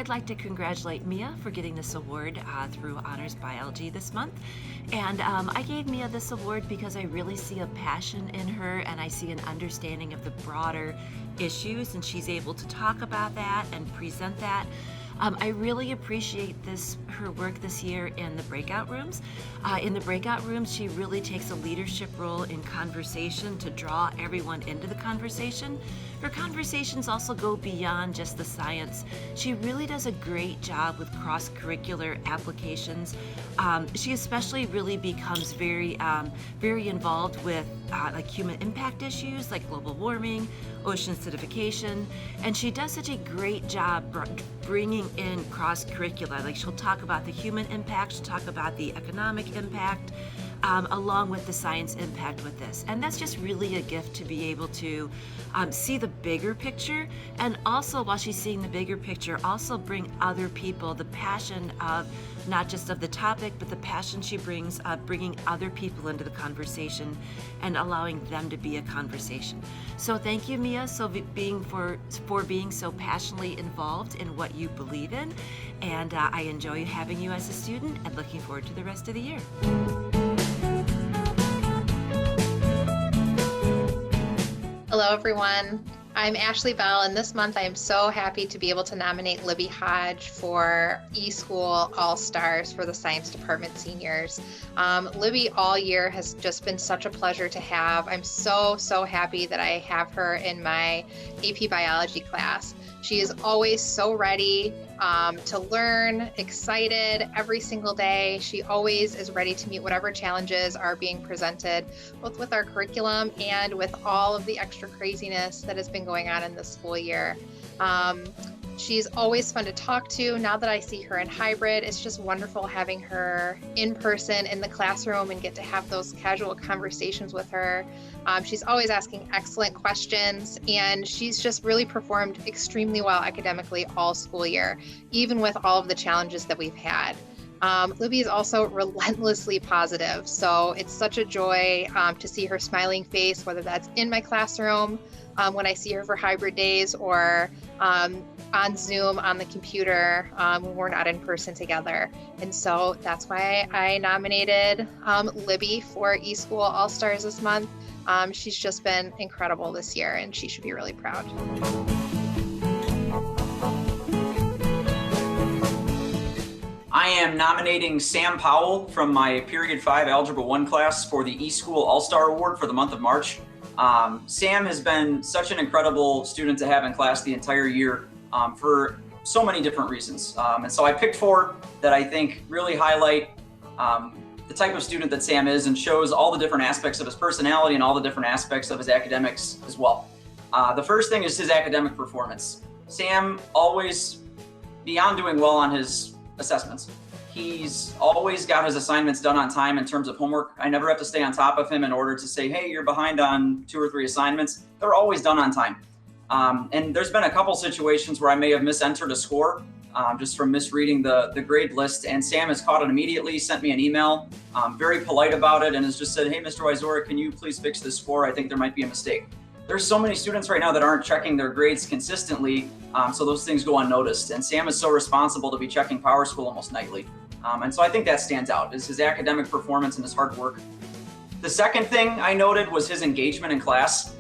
I'd like to congratulate Mia for getting this award through Honors Biology this month. And I gave Mia this award because I really see a passion in her, and I see an understanding of the broader issues, and she's able to talk about that and present that. I really appreciate her work this year in the breakout rooms. In the breakout rooms, she really takes a leadership role in conversation to draw everyone into the conversation. Her conversations also go beyond just the science. She really does a great job with cross-curricular applications. She especially really becomes very involved with like human impact issues like global warming, ocean acidification, and she does such a great job bringing in cross-curricular. Like, she'll talk about the human impact, she'll talk about the economic impact, along with the science impact with this. And that's just really a gift to be able to see the bigger picture, and also, while she's seeing the bigger picture, also bring other people the passion of not just of the topic, but the passion she brings bringing other people into the conversation and allowing them to be a conversation. So thank you, Mia, for being so passionately involved in what you believe in, and I enjoy having you as a student and looking forward to the rest of the year. Hello, everyone. I'm Ashley Bell, and this month I am so happy to be able to nominate Libby Hodge for eSchool All-Stars for the Science Department seniors. Libby all year has just been such a pleasure to have. I'm so happy that I have her in my AP Biology class. She is always so ready to learn, excited every single day. She always is ready to meet whatever challenges are being presented, both with our curriculum and with all of the extra craziness that has been going on in this school year. She's always fun to talk to. Now that I see her in hybrid, it's just wonderful having her in person in the classroom and get to have those casual conversations with her. She's always asking excellent questions, and she's just really performed extremely well academically all school year, even with all of the challenges that we've had. Libby is also relentlessly positive, so it's such a joy to see her smiling face, whether that's in my classroom, when I see her for hybrid days, or on Zoom on the computer when we're not in person together. And so that's why I nominated Libby for eSchool All-Stars this month. She's just been incredible this year, and she should be really proud. I am nominating Sam Powell from my Period 5 Algebra 1 class for the eSchool All-Star Award for the month of March. Sam has been such an incredible student to have in class the entire year for so many different reasons. And so I picked 4 that I think really highlight the type of student that Sam is and shows all the different aspects of his personality and all the different aspects of his academics as well. The first thing is his academic performance. Sam always, beyond doing well on his assessments, he's always got his assignments done on time in terms of homework. I never have to stay on top of him in order to say, hey, you're behind on 2 or 3 assignments. They're always done on time. And there's been a couple situations where I may have misentered a score just from misreading the grade list, and Sam has caught it immediately, sent me an email, very polite about it, and has just said, hey, Mr. Wyzora, can you please fix this score? I think there might be a mistake. There's so many students right now that aren't checking their grades consistently, so those things go unnoticed. And Sam is so responsible to be checking PowerSchool almost nightly. And so I think that stands out, is his academic performance and his hard work. The second thing I noted was his engagement in class.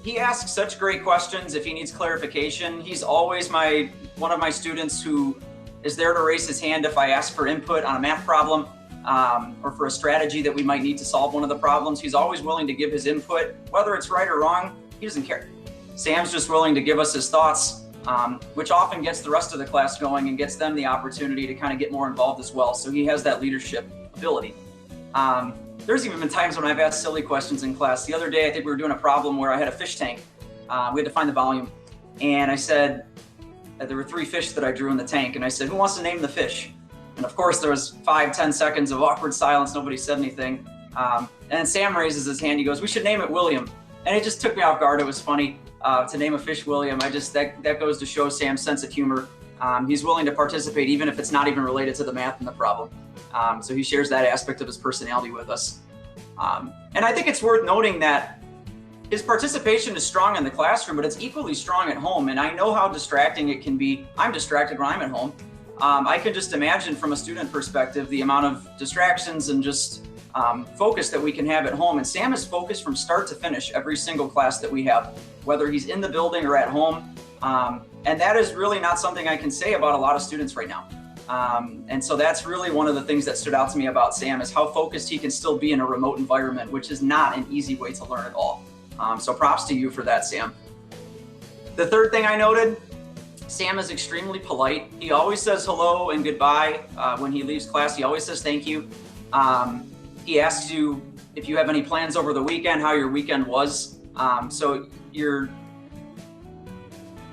He asks such great questions if he needs clarification. He's always one of my students who is there to raise his hand if I ask for input on a math problem or for a strategy that we might need to solve one of the problems. He's always willing to give his input, whether it's right or wrong, he doesn't care. Sam's just willing to give us his thoughts, which often gets the rest of the class going and gets them the opportunity to kind of get more involved as well. So he has that leadership ability. There's even been times when I've asked silly questions in class. The other day, I think we were doing a problem where I had a fish tank. We had to find the volume. And I said, there were 3 fish that I drew in the tank. And I said, who wants to name the fish? And of course, there was 5-10 seconds of awkward silence. Nobody said anything. And then Sam raises his hand. He goes, we should name it William. And it just took me off guard. It was funny to name a fish William. That goes to show Sam's sense of humor. He's willing to participate even if it's not even related to the math and the problem. So he shares that aspect of his personality with us. And I think it's worth noting that his participation is strong in the classroom, but it's equally strong at home. And I know how distracting it can be. I'm distracted when I'm at home. I can just imagine from a student perspective, the amount of distractions and just focus that we can have at home. And Sam is focused from start to finish every single class that we have, whether he's in the building or at home. And that is really not something I can say about a lot of students right now. And so that's really one of the things that stood out to me about Sam is how focused he can still be in a remote environment, which is not an easy way to learn at all. So props to you for that, Sam. The third thing I noted, Sam is extremely polite. He always says hello and goodbye. When he leaves class, he always says thank you. He asks you if you have any plans over the weekend, how your weekend was. So your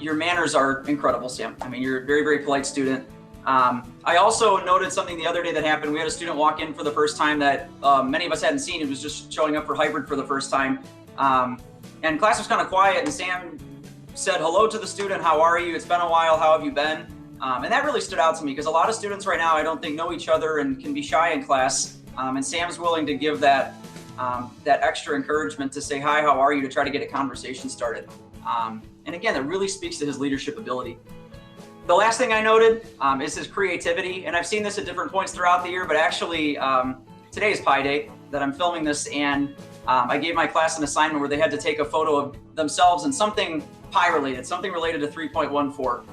manners are incredible, Sam. I mean, you're a very, very polite student. I also noted something the other day that happened. We had a student walk in for the first time that many of us hadn't seen. He was just showing up for hybrid for the first time. And class was kind of quiet, and Sam said hello to the student. How are you? It's been a while. How have you been? And that really stood out to me because a lot of students right now, I don't think, know each other and can be shy in class. And Sam's willing to give that extra encouragement to say, hi, how are you, to try to get a conversation started. And again, that really speaks to his leadership ability. The last thing I noted is his creativity. And I've seen this at different points throughout the year, but actually today is Pi Day that I'm filming this. And I gave my class an assignment where they had to take a photo of themselves and something Pi related, something related to 3.14.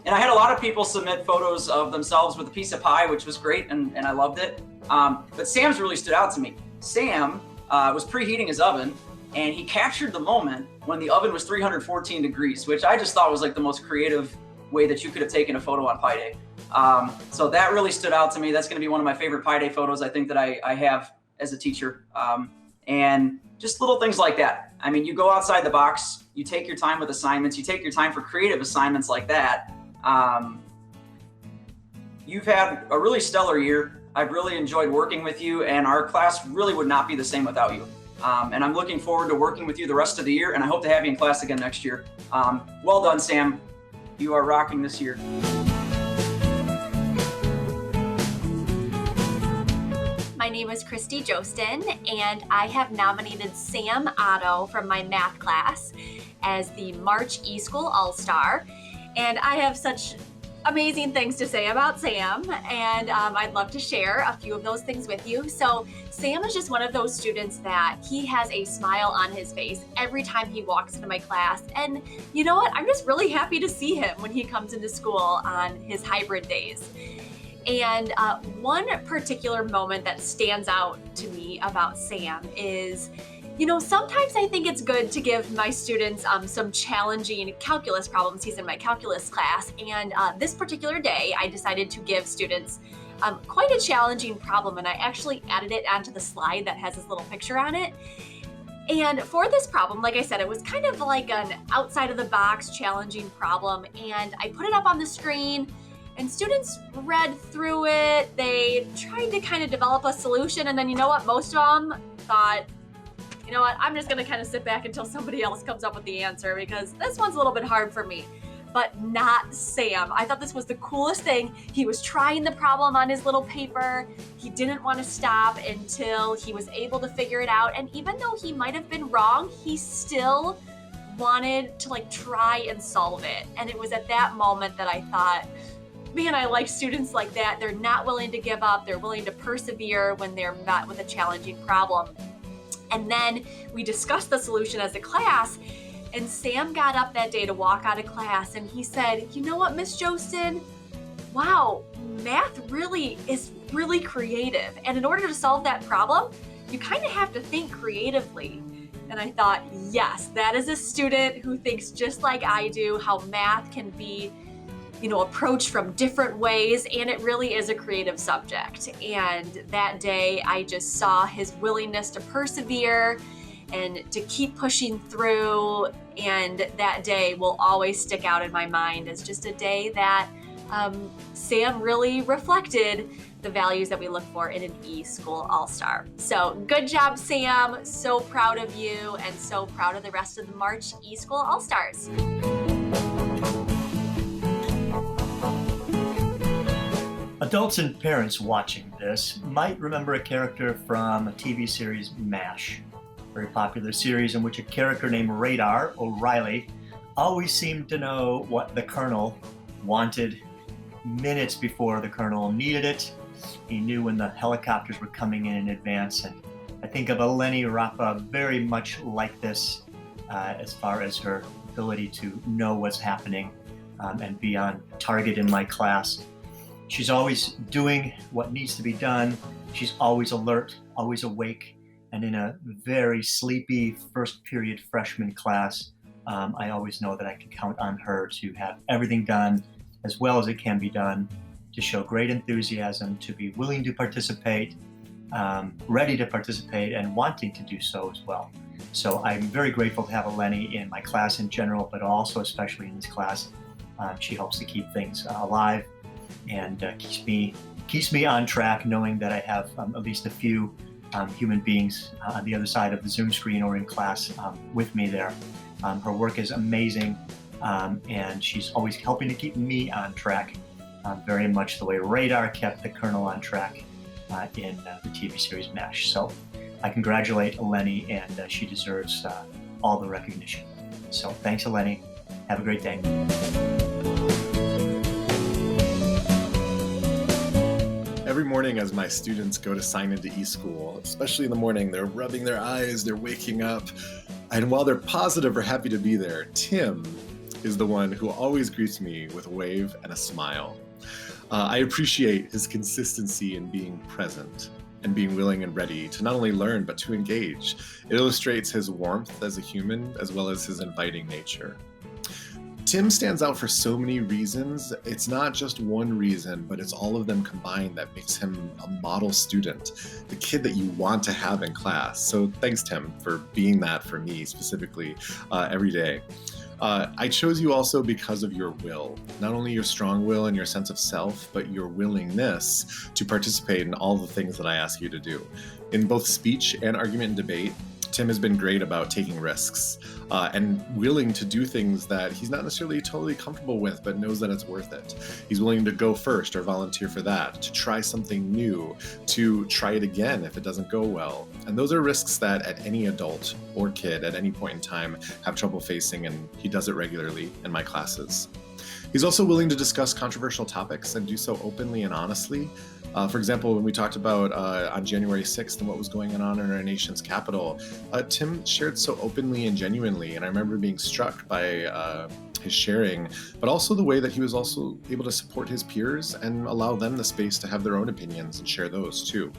And I had a lot of people submit photos of themselves with a piece of pie, which was great, and I loved it. But Sam's really stood out to me. Sam was preheating his oven, and he captured the moment when the oven was 314 degrees, which I just thought was like the most creative way that you could have taken a photo on Pi Day. So that really stood out to me. That's going to be one of my favorite Pi Day photos I think that I have as a teacher. And just little things like that. I mean, you go outside the box, you take your time with assignments, you take your time for creative assignments like that. You've had a really stellar year. I've really enjoyed working with you, and our class really would not be the same without you. And I'm looking forward to working with you the rest of the year, and I hope to have you in class again next year. Well done, Sam. You are rocking this year. My name is Christy Jostin, and I have nominated Sam Otto from my math class as the March eSchool All-Star. And I have such amazing things to say about Sam, and I'd love to share a few of those things with you. So Sam is just one of those students that he has a smile on his face every time he walks into my class. And you know what? I'm just really happy to see him when he comes into school on his hybrid days. And one particular moment that stands out to me about Sam is, you know, sometimes I think it's good to give my students some challenging calculus problems. He's in my calculus class, and this particular day I decided to give students quite a challenging problem, and I actually added it onto the slide that has this little picture on it. And for this problem, like I said, it was kind of like an outside of the box challenging problem, and I put it up on the screen. And students read through it, they tried to kind of develop a solution, and then you know what, most of them thought, you know what, I'm just gonna kind of sit back until somebody else comes up with the answer because this one's a little bit hard for me. But not Sam. I thought this was the coolest thing. He was trying the problem on his little paper. He didn't want to stop until he was able to figure it out. And even though he might have been wrong, he still wanted to like try and solve it. And it was at that moment that I thought, man, I like students like that. They're not willing to give up. They're willing to persevere when they're met with a challenging problem. And then we discussed the solution as a class, and Sam got up that day to walk out of class, and he said, you know what, Miss Jostin? Wow, math really is really creative. And in order to solve that problem, you kind of have to think creatively. And I thought, yes, that is a student who thinks just like I do, how math can be, you know, approached from different ways, and it really is a creative subject. And that day I just saw his willingness to persevere and to keep pushing through, and that day will always stick out in my mind as just a day that Sam really reflected the values that we look for in an eSchool All-Star. So good job, Sam. So proud of you, and so proud of the rest of the March eSchool All-Stars. Adults and parents watching this might remember a character from a TV series, MASH. very popular series in which a character named Radar, O'Reilly, always seemed to know what the Colonel wanted minutes before the Colonel needed it. He knew when the helicopters were coming in advance, and I think of Eleni Rafa very much like this as far as her ability to know what's happening and be on target in my class. She's always doing what needs to be done. She's always alert, always awake, and in a very sleepy first period freshman class, I always know that I can count on her to have everything done as well as it can be done, to show great enthusiasm, to be willing to participate, ready to participate, and wanting to do so as well. So I'm very grateful to have Eleni in my class in general, but also especially in this class. She helps to keep things alive and keeps me on track, knowing that I have at least a few human beings on the other side of the Zoom screen or in class with me there. Her work is amazing, and she's always helping to keep me on track, very much the way Radar kept the Colonel on track in the TV series MASH. So I congratulate Eleni, and she deserves all the recognition. So thanks, Eleni. Have a great day. Every morning as my students go to sign into eSchool, especially in the morning, they're rubbing their eyes, they're waking up. And while they're positive or happy to be there, Tim is the one who always greets me with a wave and a smile. I appreciate his consistency in being present and being willing and ready to not only learn, but to engage. It illustrates his warmth as a human, as well as his inviting nature. Tim stands out for so many reasons. It's not just one reason, but it's all of them combined that makes him a model student, the kid that you want to have in class. So thanks, Tim, for being that for me specifically every day. I chose you also because of your will, not only your strong will and your sense of self, but your willingness to participate in all the things that I ask you to do. In both speech and argument and debate, Tim has been great about taking risks and willing to do things that he's not necessarily totally comfortable with, but knows that it's worth it. He's willing to go first or volunteer for that, to try something new, to try it again if it doesn't go well. And those are risks that at any adult or kid at any point in time have trouble facing, and he does it regularly in my classes. He's also willing to discuss controversial topics and do so openly and honestly. For example, when we talked about on January 6th and what was going on in our nation's capital, Tim shared so openly and genuinely, and I remember being struck by his sharing, but also the way that he was also able to support his peers and allow them the space to have their own opinions and share those too.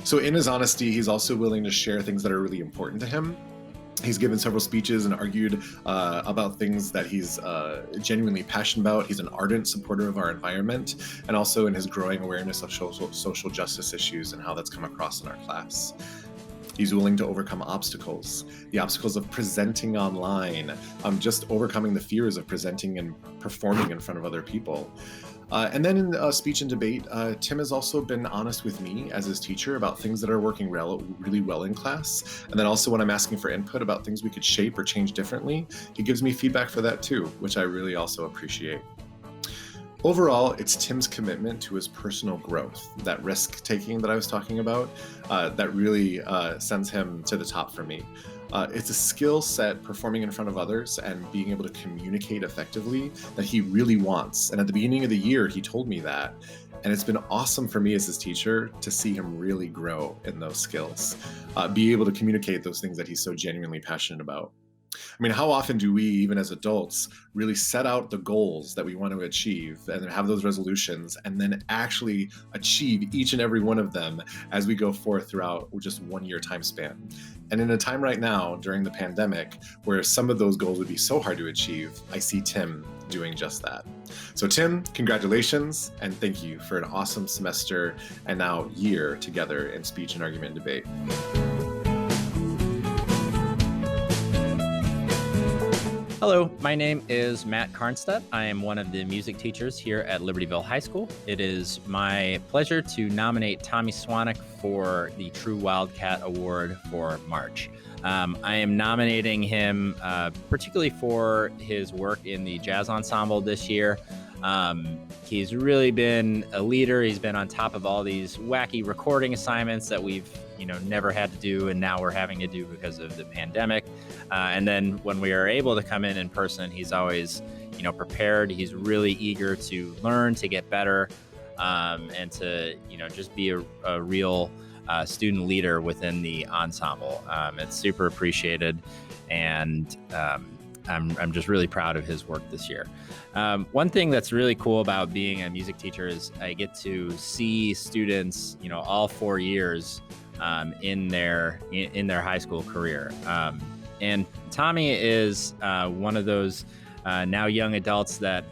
So in his honesty, he's also willing to share things that are really important to him. He's given several speeches and argued about things that he's genuinely passionate about. He's an ardent supporter of our environment, and also in his growing awareness of social justice issues and how that's come across in our class. He's willing to overcome obstacles, the obstacles of presenting online, just overcoming the fears of presenting and performing in front of other people. And then in speech and debate, Tim has also been honest with me as his teacher about things that are working really well in class. And then also when I'm asking for input about things we could shape or change differently, he gives me feedback for that too, which I really also appreciate. Overall, it's Tim's commitment to his personal growth, that risk-taking that I was talking about, that really sends him to the top for me. It's a skill set performing in front of others and being able to communicate effectively that he really wants. And at the beginning of the year, he told me that. And it's been awesome for me as his teacher to see him really grow in those skills, be able to communicate those things that he's so genuinely passionate about. I mean, how often do we, even as adults, really set out the goals that we want to achieve and have those resolutions and then actually achieve each and every one of them as we go forth throughout just 1 year time span? And in a time right now, during the pandemic, where some of those goals would be so hard to achieve, I see Tim doing just that. So Tim, congratulations, and thank you for an awesome semester and now year together in speech and argument and debate. Hello, my name is Matt Karnstedt. I am one of the music teachers here at Libertyville High School. It is my pleasure to nominate Tommy Swanek for the True Wildcat Award for March. I am nominating him particularly for his work in the jazz ensemble this year. He's really been a leader. He's been on top of all these wacky recording assignments that we've never had to do, and now we're having to do because of the pandemic. And then when we are able to come in person, he's always prepared. He's really eager to learn, to get better, and to just be a real student leader within the ensemble. It's super appreciated, and I'm just really proud of his work this year. One thing that's really cool about being a music teacher is I get to see students, all 4 years in their high school career. And Tommy is one of those now young adults that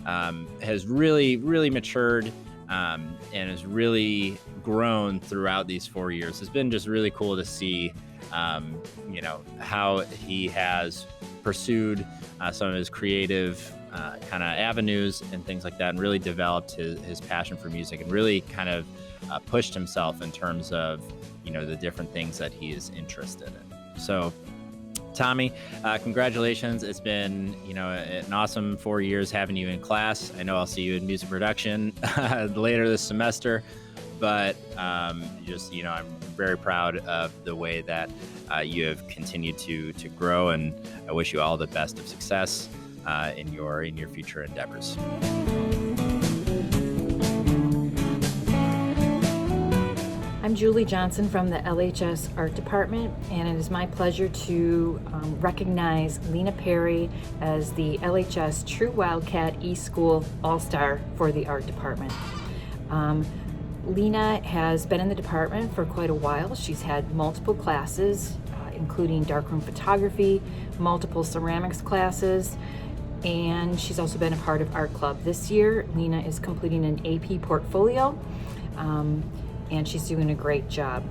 has really, really matured and has really grown throughout these 4 years. It's been just really cool to see, how he has pursued some of his creative kind of avenues and things like that, and really developed his passion for music, and really kind of pushed himself in terms of, the different things that he is interested in. So, Tommy, congratulations. It's been, an awesome 4 years having you in class. I know I'll see you in music production later this semester, but I'm very proud of the way that you have continued to grow, and I wish you all the best of success in your future endeavors. I'm Julie Johnson from the LHS Art Department, and it is my pleasure to recognize Lena Perry as the LHS True Wildcat eSchool All-Star for the Art Department. Lena has been in the department for quite a while. She's had multiple classes, including darkroom photography, multiple ceramics classes, and she's also been a part of Art Club. This year, Lena is completing an AP portfolio, and she's doing a great job.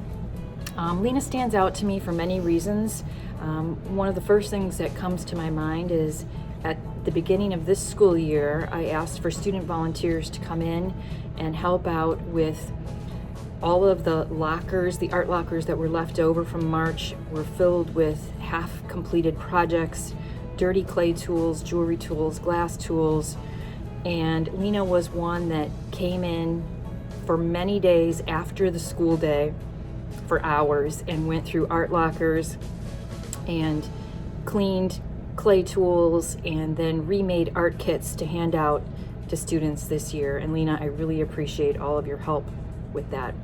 Lena stands out to me for many reasons. One of the first things that comes to my mind is at the beginning of this school year, I asked for student volunteers to come in and help out with all of the lockers. The art lockers that were left over from March were filled with half-completed projects, dirty clay tools, jewelry tools, glass tools, and Lena was one that came in for many days after the school day for hours and went through art lockers and cleaned clay tools and then remade art kits to hand out to students this year. And Lena, I really appreciate all of your help with that.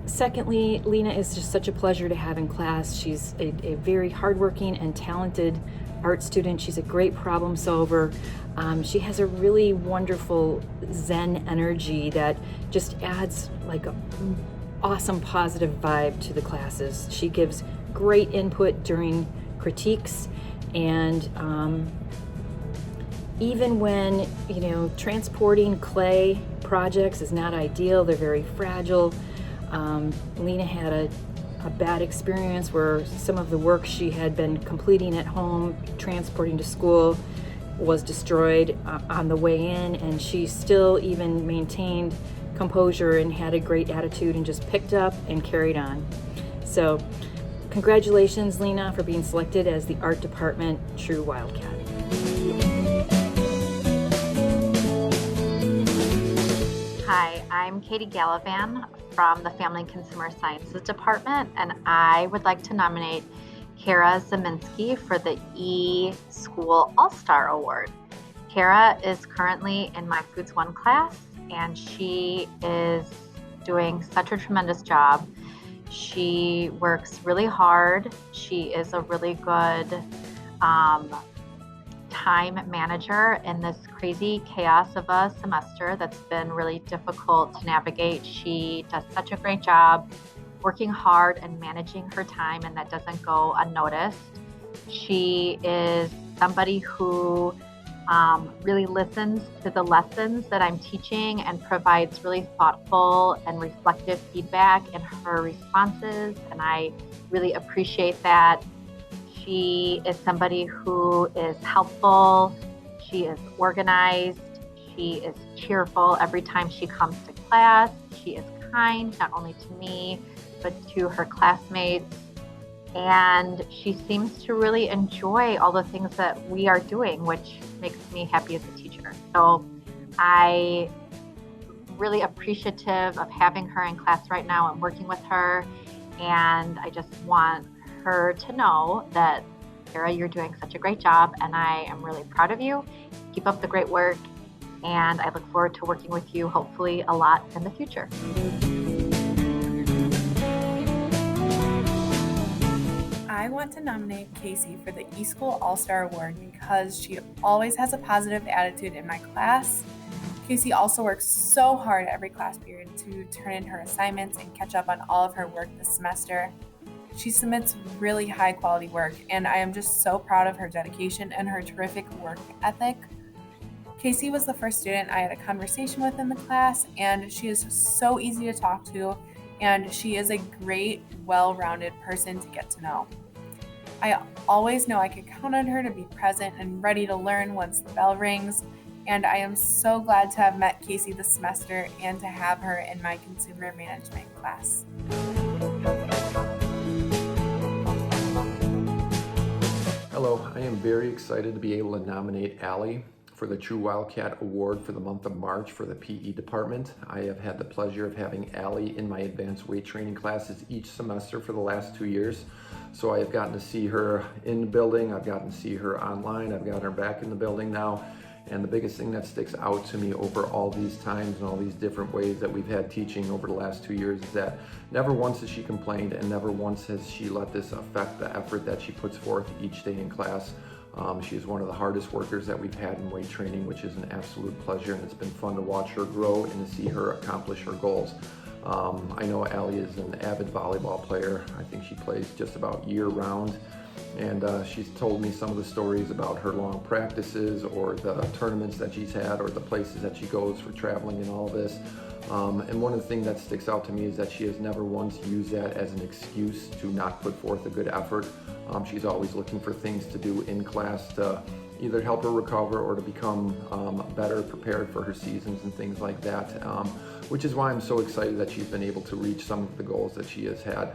Secondly, Lena is just such a pleasure to have in class. She's a very hardworking and talented art student. She's a great problem solver. She has a really wonderful Zen energy that just adds like an awesome positive vibe to the classes. She gives great input during critiques, and even when transporting clay projects is not ideal, they're very fragile. Lena had a bad experience where some of the work she had been completing at home, transporting to school, was destroyed on the way in, and she still even maintained composure and had a great attitude and just picked up and carried on. So congratulations, Lena, for being selected as the Art Department True Wildcat. Hi, I'm Katie Gallivan from the Family and Consumer Sciences Department, and I would like to nominate Kara Zeminski for the eSchool All-Star Award. Kara is currently in my Foods 1 class, and she is doing such a tremendous job. She works really hard. She is a really good time manager in this crazy chaos of a semester that's been really difficult to navigate. She does such a great job working hard and managing her time, and that doesn't go unnoticed. She is somebody who really listens to the lessons that I'm teaching and provides really thoughtful and reflective feedback in her responses, and I really appreciate that. She is somebody who is helpful, she is organized, she is cheerful every time she comes to class, she is kind, not only to me, but to her classmates, and she seems to really enjoy all the things that we are doing, which makes me happy as a teacher. So I really appreciative of having her in class right now and working with her. And I just want her to know that, Sarah, you're doing such a great job, and I am really proud of you. Keep up the great work, and I look forward to working with you hopefully a lot in the future. I want to nominate Casey for the eSchool All-Star Award because she always has a positive attitude in my class. Casey also works so hard every class period to turn in her assignments and catch up on all of her work this semester. She submits really high quality work, and I am just so proud of her dedication and her terrific work ethic. Casey was the first student I had a conversation with in the class, and she is so easy to talk to, and she is a great, well-rounded person to get to know. I always know I can count on her to be present and ready to learn once the bell rings, and I am so glad to have met Casey this semester and to have her in my consumer management class. Hello, I am very excited to be able to nominate Allie for the True Wildcat Award for the month of March for the PE department. I have had the pleasure of having Allie in my advanced weight training classes each semester for the last 2 years. So I have gotten to see her in the building, I've gotten to see her online, I've got her back in the building now. And the biggest thing that sticks out to me over all these times and all these different ways that we've had teaching over the last 2 years is that never once has she complained and never once has she let this affect the effort that she puts forth each day in class. She is one of the hardest workers that we've had in weight training, which is an absolute pleasure, and it's been fun to watch her grow and to see her accomplish her goals. I know Allie is an avid volleyball player. I think she plays just about year round. And she's told me some of the stories about her long practices or the tournaments that she's had or the places that she goes for traveling and all this. And one of the things that sticks out to me is that she has never once used that as an excuse to not put forth a good effort. She's always looking for things to do in class to either help her recover or to become better prepared for her seasons and things like that, which is why I'm so excited that she's been able to reach some of the goals that she has had.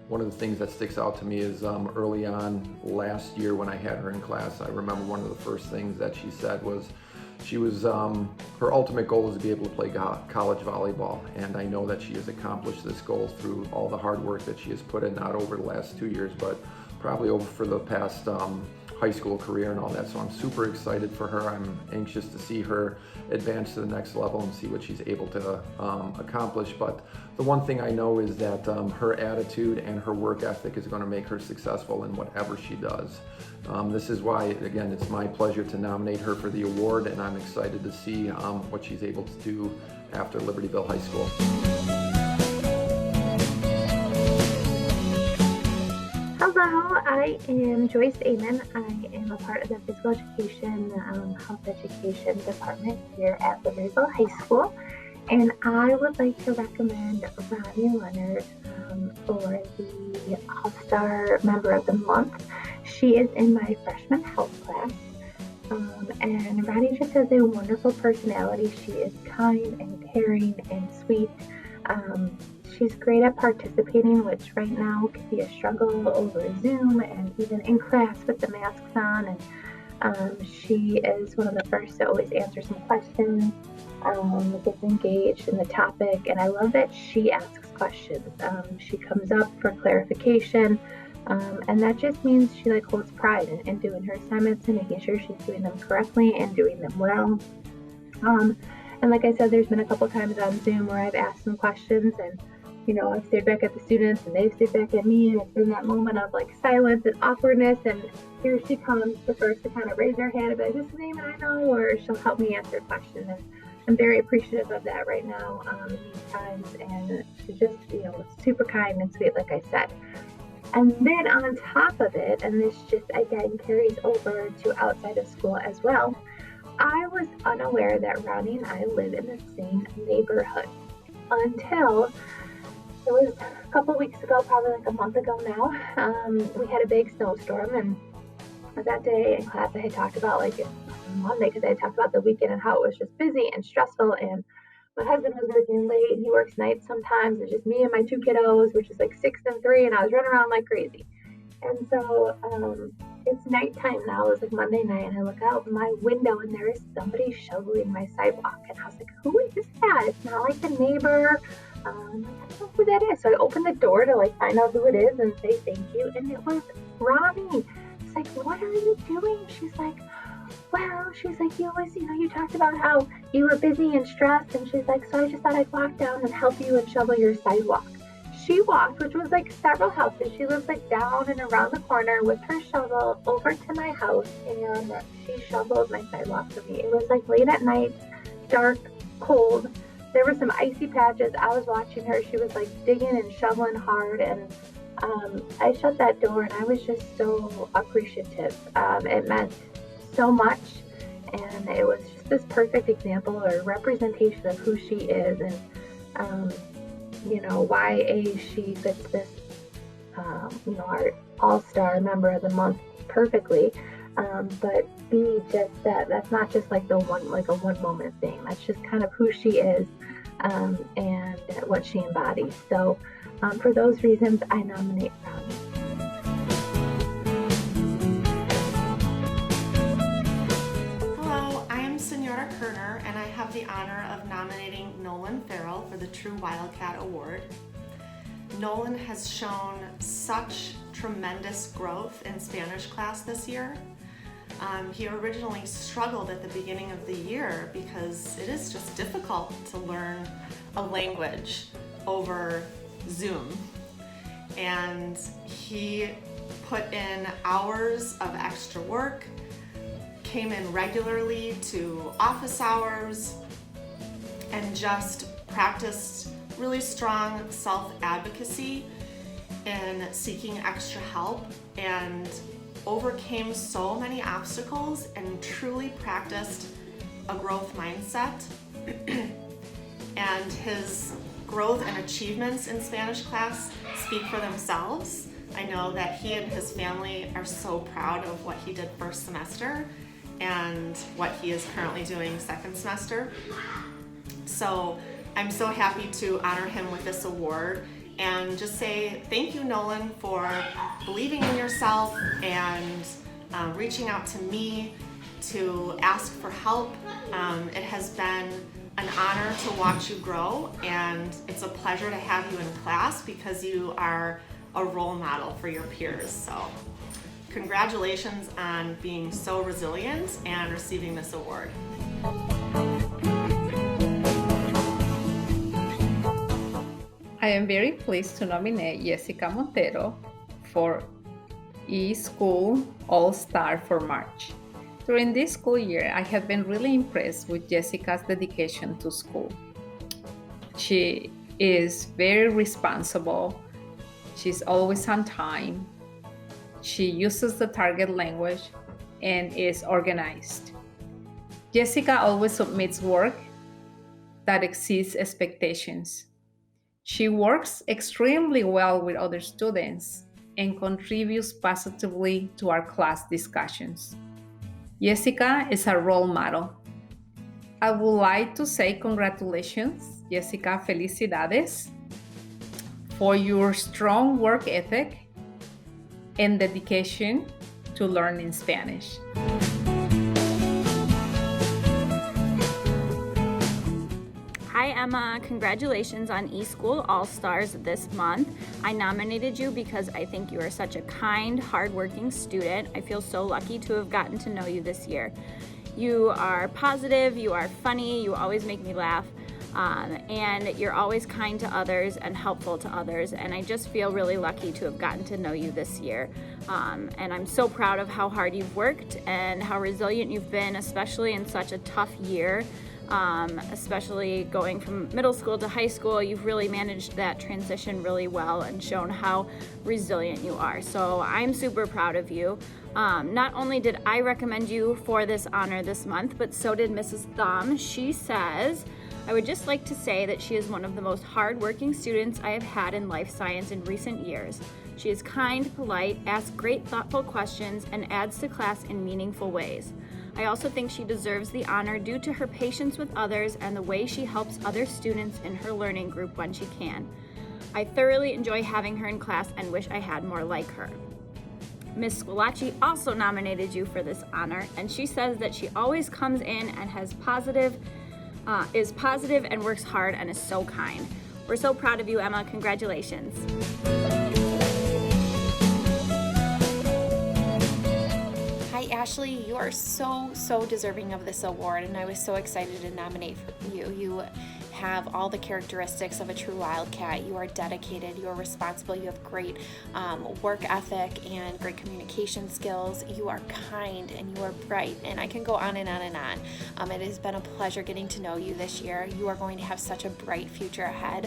One of the things that sticks out to me is early on last year when I had her in class, I remember one of the first things that she said was her ultimate goal was to be able to play college volleyball, and I know that she has accomplished this goal through all the hard work that she has put in, not over the last 2 years, but probably over for the past high school career and all that. So I'm super excited for her. I'm anxious to see her advance to the next level and see what she's able to accomplish. But the one thing I know is that her attitude and her work ethic is going to make her successful in whatever she does. This is why, again, it's my pleasure to nominate her for the award, and I'm excited to see what she's able to do after Libertyville High School. Hello, I am Joyce Amon. I am a part of the physical education, health education department here at Libertyville High School, and I would like to recommend Ronnie Leonard for the All-Star Member of the Month. She is in my freshman health class, and Ronnie just has a wonderful personality. She is kind and caring and sweet. She's great at participating, which right now can be a struggle over Zoom and even in class with the masks on. And she is one of the first to always answer some questions, gets engaged in the topic. And I love that she asks questions. She comes up for clarification. And that just means she holds pride in doing her assignments and making sure she's doing them correctly and doing them well. And like I said, there's been a couple times on Zoom where I've asked some questions and I've stared back at the students and they've stared back at me, and it's been that moment of silence and awkwardness, and here she comes, the first to kind of raise her hand and be like, this is the name I know, or she'll help me answer questions. And I'm very appreciative of that right now in these times, and she's just, super kind and sweet, like I said. And then on top of it, and this just again carries over to outside of school as well, I was unaware that Ronnie and I live in the same neighborhood until it was a couple weeks ago, probably a month ago now. We had a big snowstorm, and that day in class I had talked about Monday, because I had talked about the weekend and how it was just busy and stressful, and my husband was working late and he works nights sometimes. It's just me and my two kiddos, which is 6 and 3, and I was running around like crazy. And so it's nighttime now. It was like Monday night, and I look out my window, and there is somebody shoveling my sidewalk. And I was like, who is that? It's not like the neighbor. I'm like, I don't know who that is. So I opened the door to like find out who it is and say thank you. And it was Ronnie. It's like, what are you doing? She's like, well, she's like, you talked about how you were busy and stressed. And she's like, so I just thought I'd walk down and help you and shovel your sidewalk. She walked, which was like several houses. She lives like down and around the corner with her shovel over to my house, and she shoveled my sidewalk for me. It was like late at night, dark, cold. There were some icy patches. I was watching her. She was like digging and shoveling hard, and I shut that door, and I was just so appreciative. It meant so much, and it was just this perfect example or representation of who she is, and why she fits this, our all-star member of the month perfectly. But B, just that's not just like a one moment thing. That's just kind of who she is, and what she embodies. So for those reasons, I nominate Ronnie. Hello, I am Senora Kerner, and I have the honor of nominating Nolan Farrell for the True Wildcat Award. Nolan has shown such tremendous growth in Spanish class this year. He originally struggled at the beginning of the year because it is just difficult to learn a language over Zoom. And he put in hours of extra work, came in regularly to office hours, and just practiced really strong self-advocacy in seeking extra help, and overcame so many obstacles and truly practiced a growth mindset. And his growth and achievements in Spanish class speak for themselves. I know that he and his family are so proud of what he did first semester and what he is currently doing second semester. So I'm so happy to honor him with this award and just say thank you, Nolan, for believing in yourself and reaching out to me to ask for help. It has been an honor to watch you grow, and it's a pleasure to have you in class because you are a role model for your peers. So congratulations on being so resilient and receiving this award. I am very pleased to nominate Jessica Montero for eSchool All-Star for March. During this school year, I have been really impressed with Jessica's dedication to school. She is very responsible. She's always on time. She uses the target language and is organized. Jessica always submits work that exceeds expectations. She works extremely well with other students and contributes positively to our class discussions. Jessica is a role model. I would like to say congratulations, Jessica, felicidades, for your strong work ethic and dedication to learning Spanish. Hi Emma, congratulations on eSchool All-Stars this month. I nominated you because I think you are such a kind, hardworking student. I feel so lucky to have gotten to know you this year. You are positive, you are funny, you always make me laugh, and you're always kind to others and helpful to others, and I just feel really lucky to have gotten to know you this year. And I'm so proud of how hard you've worked and how resilient you've been, especially in such a tough year. Especially going from middle school to high school, you've really managed that transition really well and shown how resilient you are. So I'm super proud of you. Not only did I recommend you for this honor this month, but so did Mrs. Thumb. She says, I would just like to say that she is one of the most hardworking students I have had in life science in recent years. She is kind, polite, asks great thoughtful questions, and adds to class in meaningful ways. I also think she deserves the honor due to her patience with others and the way she helps other students in her learning group when she can. I thoroughly enjoy having her in class and wish I had more like her. Miss Squillaci also nominated you for this honor, and she says that she always comes in and is positive and works hard and is so kind. We're so proud of you, Emma. Congratulations. Hi, Ashley. You are so deserving of this award, and I was so excited to nominate you. You have all the characteristics of a true Wildcat. You are dedicated, you are responsible, you have great work ethic and great communication skills. You are kind and you are bright, and I can go on and on and on. It has been a pleasure getting to know you this year. You are going to have such a bright future ahead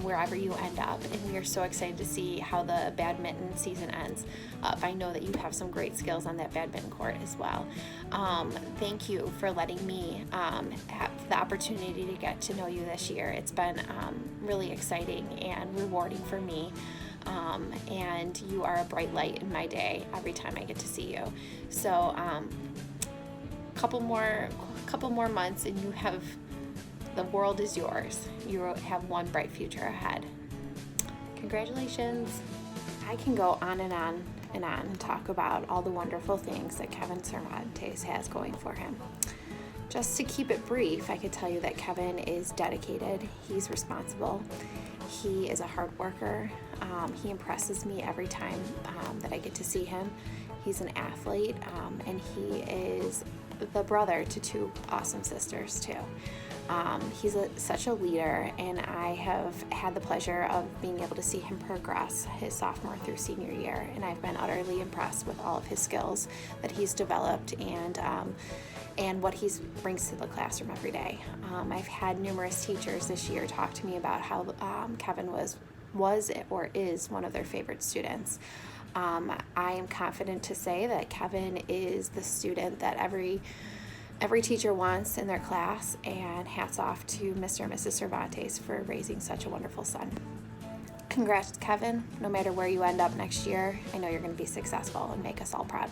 wherever you end up, and we are so excited to see how the badminton season ends up. I know that you have some great skills on that badminton court as well. Thank you for letting me have the opportunity to get to know you this year. It's been really exciting and rewarding for me, and you are a bright light in my day every time I get to see you. So couple more months and the world is yours. You have one bright future ahead. Congratulations. I can go on and on and talk about all the wonderful things that Kevin Cervantes has going for him. Just to keep it brief, I could tell you that Kevin is dedicated, he's responsible, he is a hard worker, he impresses me every time that I get to see him. He's an athlete, and he is the brother to two awesome sisters too. He's such a leader, and I have had the pleasure of being able to see him progress his sophomore through senior year, and I've been utterly impressed with all of his skills that he's developed and what he brings to the classroom every day. I've had numerous teachers this year talk to me about how Kevin was or is one of their favorite students. I am confident to say that Kevin is the student that every teacher wants in their class, and hats off to Mr. and Mrs. Cervantes for raising such a wonderful son. Congrats, Kevin. No matter where you end up next year, I know you're going to be successful and make us all proud.